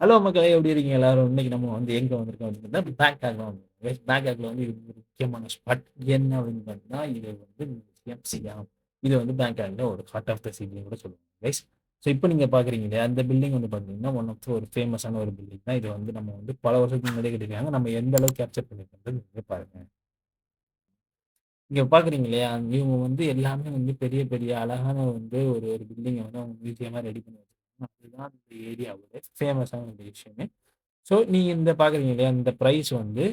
Hello மக்களே எப்படி இருக்கீங்க எல்லாரும்? இன்னைக்கு நம்ம வந்து எங்க வந்திருக்கோம் அப்படின்னு பார்த்தா, பேங்காக் தான் வந்திருக்கோம். கைஸ் பேங்காக்ல வந்து இது ஒரு முக்கியமான ஸ்பாட். என்ன அப்படின்னு பார்த்தீங்கன்னா, இது வந்து மியூசியம் சியாம். இது வந்து பேங்காக்ல ஒரு ஹார்ட் ஆஃப் த சிட்டின்னு கூட சொல்லுவாங்க கைஸ். ஸோ இப்போ நீங்க பார்க்குறீங்க இல்லையா, அந்த பில்டிங் வந்து பார்த்தீங்கன்னா, ஒன் ஆஃப் ஒரு ஃபேமஸான ஒரு பில்டிங் தான். இது வந்து நம்ம வந்து பல வருஷத்துக்கு முன்னாடியே கட்டியிருக்காங்க. நம்ம எந்த அளவுக்கு கேப்சர் பண்ணியிருக்கோன்றது நீங்க பாருங்க. இங்க பார்க்குறீங்க இல்லையா, இவங்க வந்து எல்லாமே வந்து பெரிய பெரிய அழகான வந்து ஒரு ஒரு பில்டிங்க வந்து அவங்க மியூசியமா ரெடி பண்ணி வச்சிருக்காங்க. அதுதான் இந்த ஏரியாவோட ஃபேமஸான ஒரு விஷயமே. ஸோ, நீங்க இந்த பார்க்குறீங்க இல்லையா? இந்த பிரைஸ் வந்து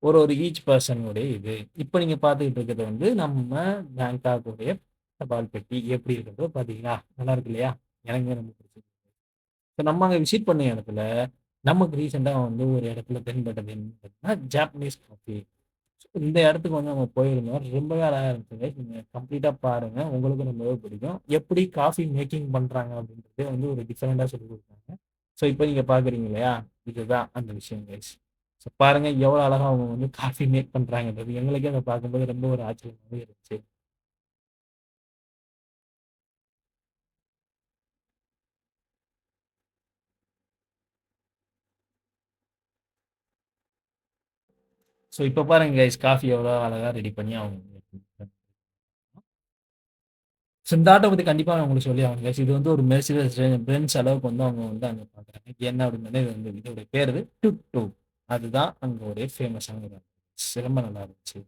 ஒரு ஒரு ஈச் பெர்சன் உடைய இது. இப்ப நீங்க பார்த்துக்கிட்டு இருக்கிறது வந்து நம்ம பேங்காக் உடைய தபால் பெட்டி எப்படி இருக்குன்றத பார்த்தீங்களா? நல்லா இருக்கு இல்லையா? எனக்குமே ரொம்ப பிடிச்சிருக்கு. இப்ப நம்ம அங்க விசிட் பண்ண இடத்துல, நமக்கு ரீசென்ட்டா வந்து ஒரு இடத்துல தென்பட்டது என்னன்னு பார்த்தீங்கன்னா, ஜாப்பனீஸ் காஃபி. இந்த இடத்துக்கு வந்து நம்ம போயிருந்தோம். ரொம்பவே அழகா இருந்துச்சுங்க. நீங்க கம்ப்ளீட்டா பாருங்க. உங்களுக்கும் ரொம்பவே பிடிக்கும். எப்படி காஃபி மேக்கிங் பண்றாங்க அப்படின்றதே வந்து ஒரு டிஃபரெண்ட்டா சொல்லிக் குடுத்தாங்க. ஸோ இப்ப நீங்க பார்க்குறீங்க இல்லையா? இதுதான் அந்த விஷயம் கைஸ். ஸோ பாருங்க எவ்வளோ அழகா அவங்க வந்து காஃபி மேக் பண்றாங்கன்றது. எங்களுக்கே அத பார்க்கும்போது ரொம்ப ஒரு ஆச்சரியமாவே இருந்துச்சு. ஸோ இப்ப பாருங்க கைஸ் காஃபி எவ்வளோ அழகா ரெடி பண்ணி அவங்க ஸோ இந்த ஆட்டோ பத்தி கண்டிப்பா நான் உங்களுக்கு சொல்லி ஆகணும் கைஸ். இது வந்து ஒரு மெர்சிடஸ் பென்ஸ் அளவுக்கு வந்து அவங்க வந்து அங்க பண்றாங்க. என்ன அப்படின்னா இது வந்து இதோட பேரு டுக் டூ. அதுதான் அங்க ஒரு ஃபேமஸான ஒரு ரொம்ப நல்லா இருந்துச்சு.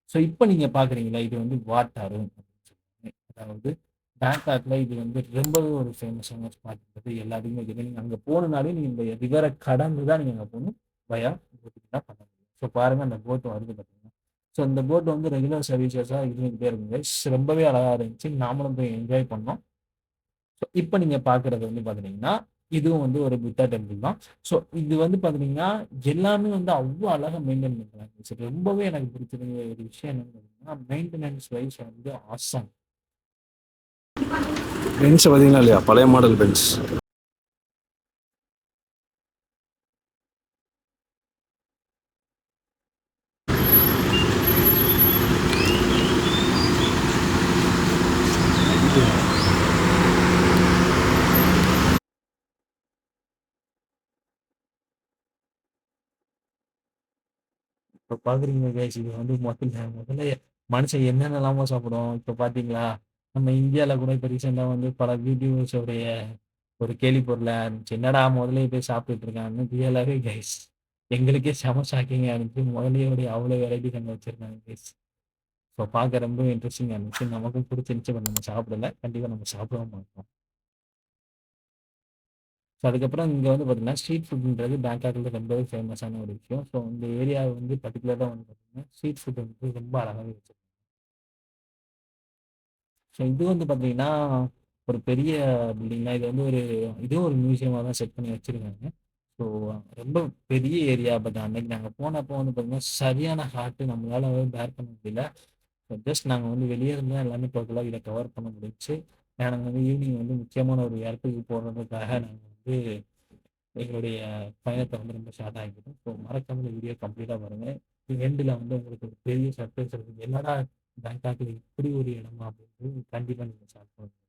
ஸோ இப்ப நீங்க பார்க்குறீங்களா, இது வந்து வாட் அருண் அப்படின்னு சொல்லுவாங்க. அதாவது பேங்காக்ல இது வந்து ரொம்பவே ஒரு ஃபேமஸான ஸ்பாட்ன்றது எல்லாத்துக்குமே தெரியும். நீங்க அங்க போணும்னாலே நீங்க இந்த ரிவர கடந்து தான் நீங்க அங்க போணும். வயா போட்டிங் தான் பண்ண முடியும். ஸோ பாருங்க அந்த போட் வருது பார்த்தீங்கன்னா. ஸோ இந்த போட் வந்து ரெகுலர் சர்வீசஸா இருந்துகிட்டே இருக்குங்க. ரொம்பவே அழகா இருந்துச்சு. நாமளும் போய் என்ஜாய் பண்ணோம். ஸோ இப்ப நீங்க பார்க்குறது வந்து பார்த்துட்டீங்கன்னா, இதுவும் வந்து ஒரு புத்தா டெம்பிள் தான். ஸோ இது வந்து பார்த்துட்டீங்கன்னா, எல்லாமே வந்து அவ்ளோ அழகா மெயின்டெயின் பண்றாங்க. சோ ரொம்பவே எனக்கு பிடிச்சிருந்த ஒரு விஷயம் என்னன்னு பார்த்தீங்கன்னா, மெயின்டெனன்ஸ் வைஸ் வந்து ஆசம். பென்ஸ் பார்த்தீங்களா இல்லையா, பழைய மாடல் பென்ஸ். இப்ப பார்க்குறீங்க கைஸ் இது வந்து முதல்ல முதல்ல மனுஷன் என்னென்னலாமோ சாப்பிடுவோம். இப்ப பார்த்தீங்களா, நம்ம இந்தியால கூட இப்ப ரீசென்ட்டா வந்து பல யூடியூபர்ஸ் உடைய ஒரு கேலி பொருளா இருந்துச்சு. என்னடா முதல்லயே போய் சாப்பிட்டுட்டு இருக்கான்னு ரியலாவே கைஸ். எங்களுக்கே செம ஷாக்கிங்கா இருந்துச்சு. முதலையோடைய அவ்வளோ வெரைட்டிஸ் அங்க வச்சிருக்காங்க கைஸ். ஸோ பார்க்க ரொம்ப இன்ட்ரெஸ்டிங்கா இருந்துச்சு. நமக்கும் புடிச்சிருந்துச்சு. பட் நம்ம சாப்பிடல. கண்டிப்பா நம்ம சாப்பிடவும் மாட்டோம். ஸோ அதுக்கப்புறம் இங்க வந்து பார்த்தீங்கன்னா, ஸ்ட்ரீட் ஃபுட்ன்றது பேங்காக்ல ரொம்பவே ஃபேமஸான ஒரு விஷயம். ஸோ இந்த ஏரியா வந்து பர்ட்டிகுலரா வந்து பார்த்தீங்கன்னா, ஸ்ட்ரீட் ஃபுட் வந்து ரொம்ப அழகாவே வச்சிருக்காங்க. ஸோ இது வந்து பார்த்தீங்கன்னா, ஒரு பெரிய பில்டிங் தான். இது வந்து ஒரு இதுவும் ஒரு மியூசியமா தான் செட் பண்ணி வச்சிருக்காங்க. ஸோ ரொம்ப பெரிய ஏரியா. பட் அன்னைக்கு நாங்க போனப்போ வந்து பார்த்தீங்கன்னா, சரியான ஹாட்டு நம்மளால பேர் பண்ண முடியல. ஜஸ்ட் நாங்க வந்து வெளிய இருந்து தான் எல்லாமே டோட்டலா இத கவர் பண்ண முடிஞ்சுச்சு. நாங்க வந்து ஈவினிங் வந்து முக்கியமான ஒரு இடத்துக்கு போறதுக்காக நாங்க வந்து எங்களுடைய பயணத்த வந்து ரொம்ப ஷார்ட் ஆக்கிட்டோம். ஸோ மறக்காம இந்த வீடியோ கம்ப்ளீட்டா பாருங்க. எண்டுல வந்து உங்களுக்கு ஒரு பெரிய சர்ப்ரைஸ் இருக்கு. என்னடா பேங்காக்ல இப்படி ஒரு இடமா அப்படின்னு கண்டிப்பா நீங்க ஷாக் பண்ணுவீங்க.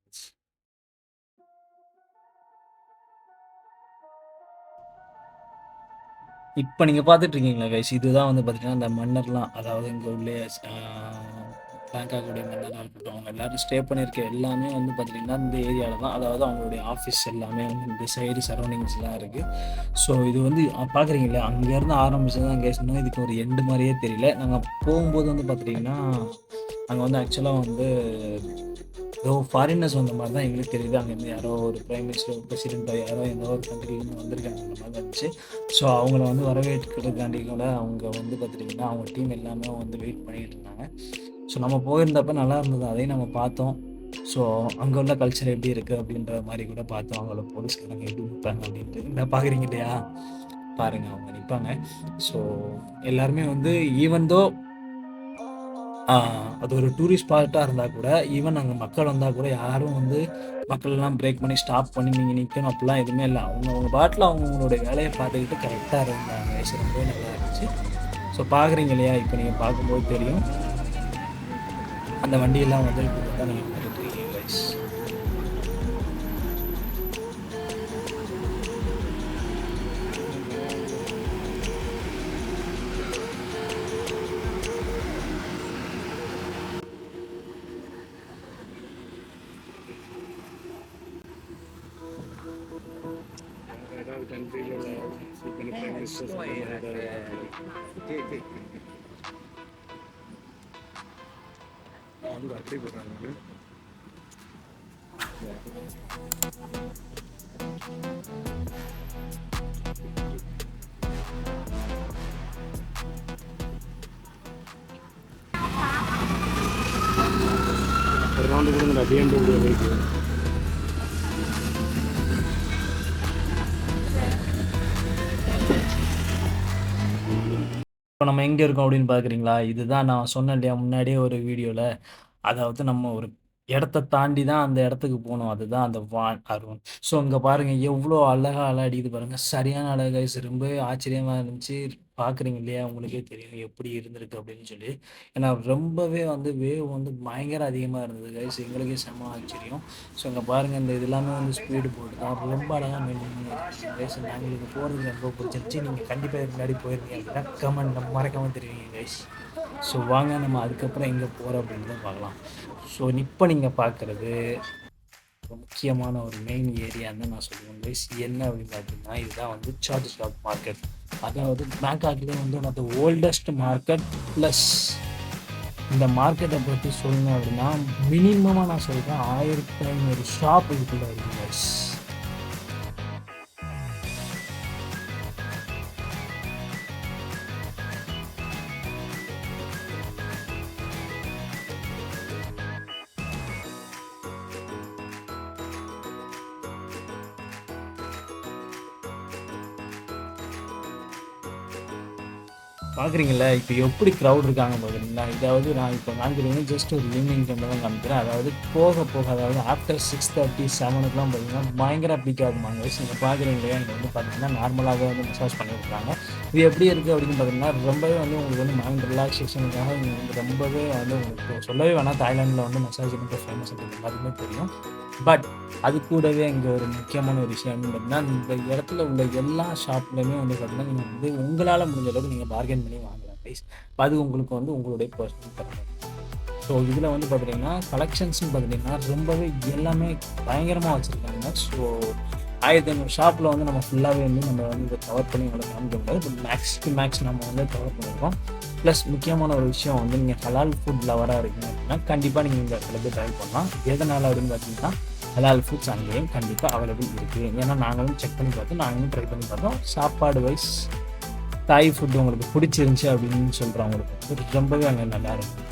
இப்ப நீங்க பார்த்துட்டு இருக்கீங்களா கைஸ், இதுதான் வந்து பார்த்தீங்கன்னா, அந்த மன்னர்லாம் அதாவது இங்க உள்ள ஆ பேங்காக்குடைய மன்னரா இருக்கட்டும், அவங்க எல்லாரும் ஸ்டே பண்ணியிருக்க எல்லாமே வந்து பார்த்தீங்கன்னா, இந்த ஏரியால தான். அதாவது அவங்களுடைய ஆஃபீஸ் எல்லாமே வந்து இந்த சைடு சரௌண்டிங்ஸ்லாம் இருக்கு. ஸோ இது வந்து பார்க்குறீங்க இல்லையா, அங்கேருந்து ஆரம்பிச்சது தான் கைஸ். இன்னும் இதுக்கு ஒரு எண்டு மாரியே தெரியல. நாங்க போகும்போது வந்து பார்த்துட்டீங்கன்னா, அங்க வந்து ஆக்சுவலா வந்து ஏதோ ஃபாரினர்ஸ் வந்த மாரி தான் எங்களுக்கு தெரியுது. அங்கேருந்து யாரோ ஒரு பிரைம் மினிஸ்டர், பிரசிடென்ட்டோ யாரோ ஏதோ ஒரு கண்ட்ரிலேருந்து வந்திருக்காங்க அந்த மாரி தான் இருந்துச்சு. ஸோ அவங்கள வந்து வரவேற்கிறதுக்காண்டி கூட அவங்க வந்து பார்த்துட்டிங்கன்னா, அவங்க டீம் எல்லாமே வந்து வெயிட் பண்ணிட்டு இருந்தாங்க. ஸோ நம்ம போயிருந்தப்ப நல்லா இருந்தது. அதையும் நம்ம பார்த்தோம். ஸோ அங்க உள்ள கல்ச்சர் எப்படி இருக்கு அப்படின்ற மாரி கூட பார்த்தோம். அவங்கள போலீஸ்காரங்க எப்படி நிப்பாங்க அப்படின்ட்டு. இந்த பார்க்குறீங்க இல்லையா? பாருங்க அவங்க நிப்பாங்க. ஸோ எல்லாருமே வந்து ஈவன் தோ ஆ அது ஒரு டூரிஸ்ட் ஸ்பாட்டா இருந்தா கூட, ஈவன் அங்க மக்கள் வந்தா கூட யாரும் வந்து மக்கள்லாம் பிரேக் பண்ணி, ஸ்டாப் பண்ணி நீங்க நிக்கணும் அப்படிலாம் எதுவுமே இல்ல. அவங்கவங்க பாட்டுல அவங்கவங்களுடைய வேலைய பார்த்துக்கிட்டு கரெக்ட்டா இருந்தாங்க. ரொம்பவே நல்லா இருந்துச்சு. ஸோ பார்க்குறீங்க இல்லையா? இப்ப நீங்க பார்க்கும்போது தெரியும். அந்த வண்டியெல்லாம் வந்து இப்ப தான் நீங்க பார்த்துட்டு இருக்கீங்க கைஸ். அப்படி போடுறாங்க. ஒரு ரவுண்டு கொடுங்க BMW பைக்கு. இப்போ நம்ம எங்கே இருக்கோம் அப்படின்னு பார்க்குறீங்களா? இதுதான் நான் சொன்னேன் இல்லையா முன்னாடியே ஒரு வீடியோவில். அதாவது நம்ம ஒரு இடத்த தாண்டி தான் அந்த இடத்துக்கு போகணும். அதுதான் அந்த வான் அருவம். ஸோ இங்கே பாருங்கள் எவ்வளோ அழகா அலை அடிக்குது பாருங்கள். சரியான அழகு கைஸ். ரொம்பவே ஆச்சரியமாக இருந்துச்சு. பார்க்குறீங்க இல்லையா? உங்களுக்கே தெரியும் எப்படி இருந்திருக்கு அப்படின்னு சொல்லி. ஏன்னா ரொம்பவே வந்து வேவ் வந்து பயங்கர அதிகமாக இருந்தது கைஸ். எங்களுக்கே செம்ம ஆச்சரியம். ஸோ இங்கே பாருங்கள் இந்த இது எல்லாமே வந்து ஸ்பீடு போட்டு தான் ரொம்ப அழகாக மெயின்டைன் பண்ணி வச்சுருக்கீங்க கைஸ். எங்களுக்கு போகிறது ரொம்ப பிடிச்சிருந்துச்சி. நீங்கள் கண்டிப்பாக இதுக்கு முன்னாடி போயிருந்தீங்க அப்படின்னா கமெண்ட் மறக்காமல் தெரிவிங்க கைஸ். ஸோ வாங்க நம்ம அதுக்கப்புறம் எங்கே போகிறோம் அப்படின்றத பார்க்கலாம். ஸோ இப்போ நீங்கள் பார்க்குறது முக்கியமான ஒரு மெயின் ஏரியான்னு நான் சொல்லுவேன் கைஸ். என்ன அப்படின்னு பார்த்தீங்கன்னா இதுதான் வந்து சார்ஜ் ஷாப் மார்க்கெட். அதாவது பேங்காக்லேயே வந்து one of the oldest market. Plus இந்த மார்க்கெட்டை பற்றி சொல்லணும் அப்படின்னா மினிமமாக நான் சொல்கிறேன் 1500 ஷாப் இதுக்குள்ள இருக்கு கைஸ். பார்க்குறீங்களா இப்போ எப்படி க்ரௌட் இருக்காங்க பார்க்குறீங்களா? இதாவது நான் இப்போ காமிக்கிறது ஜஸ்ட் ஒரு ஈவினிங் டைமில் தான் காமிக்கிறேன். அதாவது போக போக அதாவது ஆஃப்டர் 6:30 7 பார்த்தீங்கன்னா பயங்கர பீக் ஆகுமாங்க கைஸ். நீங்கள் பார்க்குறீங்க இல்லையா? இங்கே வந்து பார்த்தீங்கன்னா நார்மலாகவே வந்து மசாஜ் பண்ணி விட்றாங்க. இது எப்படி இருக்குது அப்படின்னு பார்த்தீங்கன்னா ரொம்பவே வந்து உங்களுக்கு வந்து மைண்ட் ரிலாக்ஸேஷனுக்காக நீங்கள் வந்து ரொம்பவே வந்து உங்களுக்கு சொல்லவே வேணாம். தாய்லாண்டில் வந்து மசாஜ் ரொம்ப ஃபேமஸ் எல்லாத்துக்குமே தெரியும். பட் அது கூடவே இங்கே ஒரு முக்கியமான ஒரு விஷயம் என்னன்னு பார்த்தீங்கன்னா இந்த இடத்துல உள்ள எல்லா ஷாப்லையுமே வந்து பார்த்தீங்கன்னா நீங்கள் வந்து உங்களால் முடிஞ்ச அளவுக்கு நீங்கள் பார்கெயின் பண்ணி வாங்கலாம் ப்ரைஸ். அது உங்களுக்கு வந்து உங்களுடைய பர்சனல் திறமை. ஸோ இதில் வந்து பார்த்துட்டிங்கன்னா கலெக்ஷன்ஸ்னு பார்த்துட்டிங்கன்னா ரொம்பவே எல்லாமே பயங்கரமாக வச்சுருக்காங்க. ஸோ 1500 ஷாப்பில் வந்து நம்ம ஃபுல்லாகவே வந்து நம்ம வந்து இதை கவர் பண்ணி உங்களுக்கு காமிக்க முடியாது. பட் மேக்ஸ் டு மேக்ஸ் நம்ம வந்து கவர் பண்ணியிருக்கோம். ப்ளஸ் முக்கியமான ஒரு விஷயம் வந்து நீங்கள் ஹலால் ஃபுட் லவராக இருக்கீங்க அப்படின்னா கண்டிப்பாக நீங்கள் இந்த இடத்துல போய் ட்ரை பண்ணலாம். எதனால் அப்படின்னு பார்த்தீங்கன்னா ஹலால் ஃபுட்ஸ் அங்கேயும் கண்டிப்பாக அவைலபிள் இருக்குது. ஏன்னா நாங்களும் செக் பண்ணி பார்த்தோம், நாங்களும் ட்ரை பண்ணி பார்த்தோம். சாப்பாடு வைஸ் தாய் ஃபுட் உங்களுக்கு பிடிச்சிருந்துச்சி அப்படின்னு சொல்கிறவங்களுக்கு வந்து ரொம்பவே அங்கே நல்லா இருக்கும்.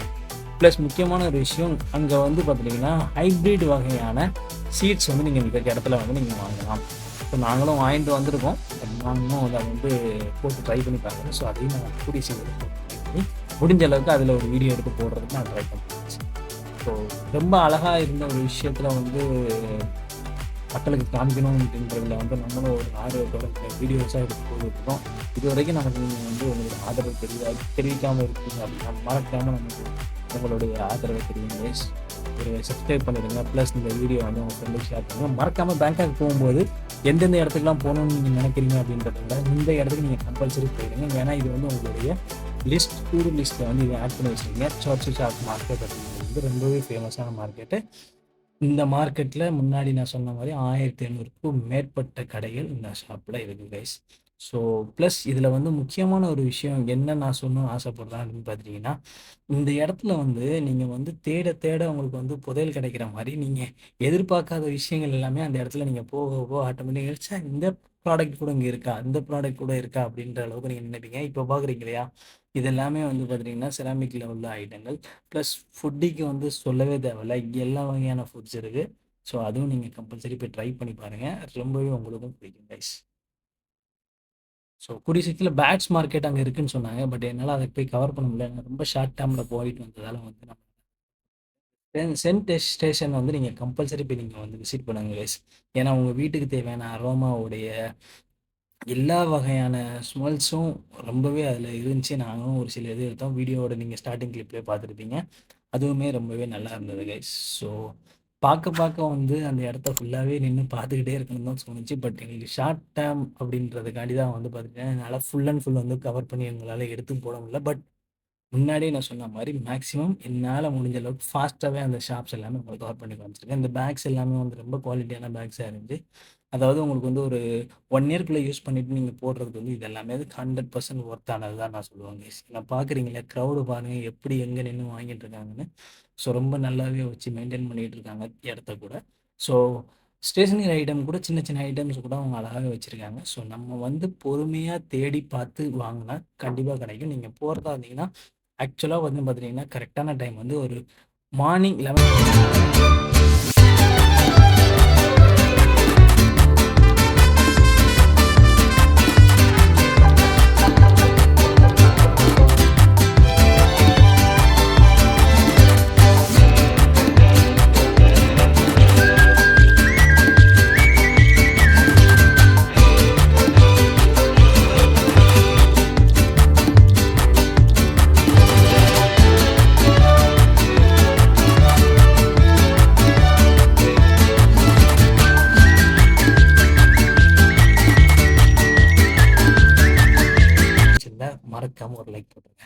ப்ளஸ் முக்கியமான ஒரு விஷயம் அங்கே வந்து பார்த்துட்டிங்கன்னா ஹைப்ரிட் வகையான சீட்ஸ் வந்து நீங்கள் இந்த இடத்துல வந்து நீங்கள் வாங்கலாம். ஸோ நாங்களும் வாங்கிட்டு வந்திருக்கோம். நாங்களும் அதை வந்து போட்டு ட்ரை பண்ணி பார்க்குறோம். ஸோ அதையும் நான் கூடிய சீக்கிரம் ட்ரை பண்ணி முடிஞ்ச அளவுக்கு அதில் ஒரு வீடியோ எடுத்து போடுறதுக்கு நான் ட்ரை பண்ணுறேன். ஸோ ரொம்ப அழகாக இருந்த ஒரு விஷயத்தில் வந்து மக்களுக்கு காமிக்கணும் அப்படின்றதுல வந்து நம்மளும் ஒரு ஆர்வத்தோட வீடியோஸாக எடுத்து போட்டுருக்கோம். இது வரைக்கும் நமக்கு நீங்கள் வந்து உங்களோட ஆதரவு தெரிவிக்காமல் இருக்கீங்க அப்படின்னா மறக்காமல் நமக்கு உங்களுடைய ஆதரவை தெரிவிங்க. ஒரு சப்ஸ்கிரைப் பண்ணிடுங்க. ப்ளஸ் இந்த வீடியோ வந்து உங்கள் ஃப்ரெண்டுக்கு ஷேர் பண்ணுங்கள். மறக்காமல் பேங்காக் போகும்போது எந்தெந்த இடத்துக்குலாம் போகணும்னு நீங்கள் நினைக்கிறீங்க அப்படின்றத விட இந்த இடத்துக்கு நீங்கள் கம்பல்சரி போயிடுங்க. ஏன்னா இது வந்து உங்களுடைய லிஸ்ட் டூர் லிஸ்ட்டில் வந்து இதை ஆட் பண்ணி வச்சுருக்கீங்க. சார்ஜ் ஷாப் மார்க்கெட் அப்படிங்கிறது வந்து ரொம்பவே ஃபேமஸான மார்க்கெட்டு. இந்த மார்க்கெட்டில் முன்னாடி நான் சொன்ன மாதிரி 1500க்கும் மேற்பட்ட கடைகள் இந்த ஷாப்பில் இருக்குது கைஸ். ஸோ ப்ளஸ் இதில் வந்து முக்கியமான ஒரு விஷயம் என்ன நான் சொல்லணும்னு ஆசைப்படுறேன் அப்படின்னு பார்த்துட்டிங்கன்னா இந்த இடத்துல வந்து நீங்கள் வந்து தேட தேட உங்களுக்கு வந்து புதையல் கிடைக்கிற மாதிரி நீங்கள் எதிர்பார்க்காத விஷயங்கள் எல்லாமே அந்த இடத்துல நீங்கள் போக போக ஆட்டோமேட்டிக்காக இந்த ப்ராடக்ட் கூட இங்கே இருக்கா, இந்த ப்ராடக்ட் கூட இருக்கா அப்படின்ற அளவுக்கு நீங்கள் நினைப்பீங்க. இப்போ பார்க்குறீங்க இல்லையா? இது எல்லாமே வந்து பார்த்துட்டிங்கன்னா செராமிக்கில் உள்ள ஐட்டங்கள். ப்ளஸ் ஃபுட்டிக்கு வந்து சொல்லவே தேவையில்ல, எல்லா வகையான ஃபுட்ஸ் இருக்குது. ஸோ அதுவும் நீங்கள் கம்பல்சரி போய் ட்ரை பண்ணி பாருங்கள். ரொம்பவே உங்களுக்கும் பிடிக்கும் கைஸ். ஸோ கூடிய சீக்கிரத்தில் பேட்ஸ் மார்க்கெட் அங்கே இருக்குன்னு சொன்னாங்க. பட் என்னால் அதை போய் கவர் பண்ண முடியல. நான் ரொம்ப ஷார்ட் டேர்மில் போயிட்டு வந்ததால் வந்து நம்ம சென்ட் ஸ்டேஷன் வந்து நீங்கள் கம்பல்சரி போய் நீங்கள் வந்து விசிட் பண்ணுங்க கைஸ். ஏன்னா உங்கள் வீட்டுக்கு தேவையான அரோமாவுடைய எல்லா வகையான ஸ்மெல்ஸும் ரொம்பவே அதில் இருந்துச்சு. நாங்களும் ஒரு சில இது எடுத்தோம். வீடியோவோட நீங்கள் ஸ்டார்டிங் கிளிப்லேயே பார்த்துருப்பீங்க. அதுவுமே ரொம்பவே நல்லா இருந்தது கைஸ். ஸோ பார்க்க வந்து அந்த இடத்த ஃபுல்லாகவே நின்று பார்த்துக்கிட்டே இருக்கணும்னு தான் தோணுச்சு. பட் எங்களுக்கு ஷார்ட் டேர்ம் அப்படின்றதுக்காண்டி தான் வந்து பார்த்துட்டேன். என்னால் ஃபுல் அண்ட் ஃபுல் வந்து கவர் பண்ணி எங்களால் எடுத்து போட முடியல. பட் முன்னாடியே நான் சொன்ன மாதிரி மேக்ஸிமம் என்னால் முடிஞ்ச அளவுக்கு ஃபாஸ்ட்டாகவே அந்த ஷாப்ஸ் எல்லாமே உங்களுக்கு கவர் பண்ணி காமிச்சிருக்கேன். இந்த பேக்ஸ் எல்லாமே வந்து ரொம்ப குவாலிட்டியான பேக்ஸாக இருந்துச்சு. அதாவது உங்களுக்கு வந்து ஒரு 1 இயர்க்குள்ள யூஸ் பண்ணிட்டு நீங்க போடுறது வந்து இது எல்லாமே வந்து 100% ஒர்த்தானது தான் நான் சொல்லுவேன் கைஸ். ஏன்னா பார்க்குறீங்களா க்ரௌடு பாருங்க எப்படி எங்க நின்னு வாங்கிட்டு இருக்காங்கன்னு. ஸோ ரொம்ப நல்லாவே வச்சு மெயின்டெயின் பண்ணிட்டு இருக்காங்க இடத்த கூட. ஸோ ஸ்டேஷனரி ஐட்டம் கூட சின்ன சின்ன ஐட்டம்ஸ் கூட அவங்க அழகாவே வச்சிருக்காங்க. ஸோ நம்ம வந்து பொறுமையா தேடி பார்த்து வாங்குனா கண்டிப்பா கிடைக்கும். நீங்க போறதா இருந்தீங்கன்னா, ஆக்சுவலா வந்து பார்த்தீங்கன்னா, கரெக்ட்டான டைம் வந்து ஒரு மார்னிங் 11 பிடிச்சிருந்தா மறக்காம ஒரு லைக் போட்டுருங்க.